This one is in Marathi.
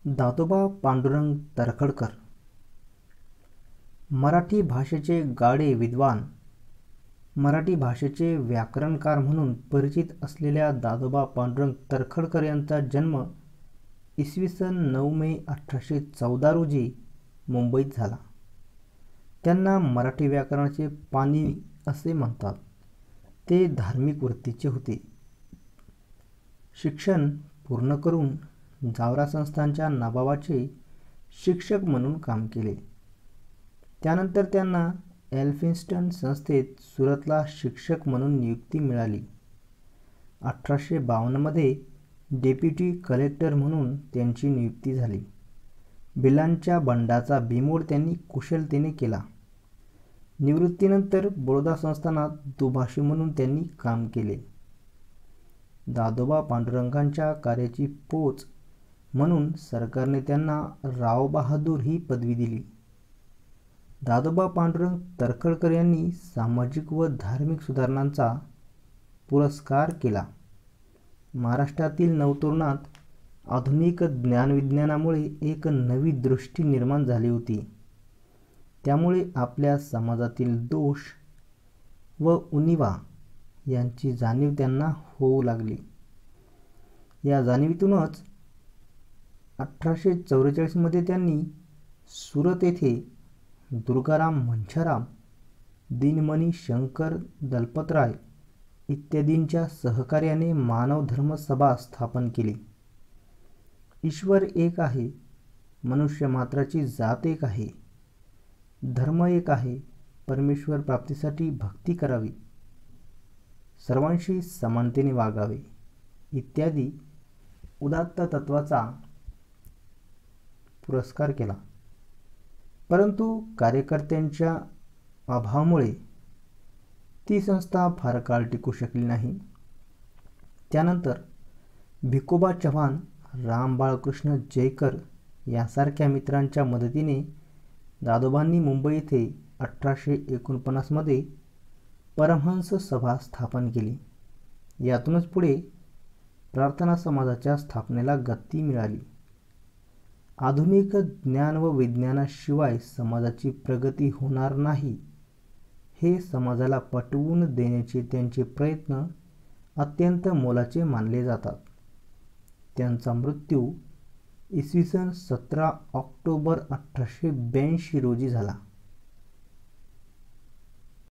दादोबा पांडुरंग तर्खडकर मराठी भाषेचे गाढे विद्वान, मराठी भाषेचे व्याकरणकार म्हणून परिचित असलेल्या दादोबा पांडुरंग तर्खडकर यांचा जन्म इसवी सन 9 मे 1814 रोजी मुंबईत झाला. त्यांना मराठी व्याकरणाचे पाणिनी असे म्हणतात. ते धार्मिक वृत्तीचे होते. शिक्षण पूर्ण करून जावरा संस्थानच्या नवाबाचे शिक्षक म्हणून काम केले. त्यानंतर त्यांना एल्फिन्स्टन संस्थेत सुरतला शिक्षक म्हणून नियुक्ती मिळाली. 1852 मध्ये डेप्युटी कलेक्टर म्हणून त्यांची नियुक्ती झाली. भिलांच्या बंडाचा बिमोड त्यांनी कुशलतेने केला. निवृत्तीनंतर बडोदा संस्थानात दुभाषी म्हणून त्यांनी काम केले. दादोबा पांडुरंगांच्या कार्याची पोच म्हणून सरकारने त्यांना रावबहादूर ही पदवी दिली. दादोबा पांडुरंग तर्खडकर यांनी सामाजिक व धार्मिक सुधारणांचा पुरस्कार केला. महाराष्ट्रातील नवतरुणात आधुनिक ज्ञानविज्ञानामुळे एक नवी दृष्टी निर्माण झाली होती. त्यामुळे आपल्या समाजातील दोष व उणिवा यांची जाणीव त्यांना होऊ लागली. या जाणीवीतूनच 1844 मध्ये त्यांनी सुरत येथे दुर्गाराम मंछाराम, दिनमणी शंकर दलपतराय इत्यादींच्या सहकार्याने मानव धर्म सभा स्थापन केली. ईश्वर एक आहे, मनुष्य मात्राची जात एक आहे, धर्म एक आहे, परमेश्वर प्राप्तीसाठी भक्ती करावी, सर्वांशी समानतेने वागावे इत्यादी उदात्त तत्वाचा पुरस्कार केला. परंतु कार्यकर्त्यांच्या अभावामुळे ती संस्था फार काळ टिकू शकली नाही. त्यानंतर भिकोबा चव्हाण, राम बाळकृष्ण जयकर यांसारख्या मित्रांच्या मदतीने दादोबांनी मुंबई येथे 1849 मध्ये परमहंस सभा स्थापन केली. यातूनच पुढे प्रार्थना समाजाच्या स्थापनेला गती मिळाली. आधुनिक ज्ञान व विज्ञानाशिवाय समाजाची प्रगती होणार नाही हे समाजाला पटवून देण्याचे त्यांचे प्रयत्न अत्यंत मोलाचे मानले जातात. त्यांचा मृत्यू इसवी सन 17 ऑक्टोबर 1882 रोजी झाला.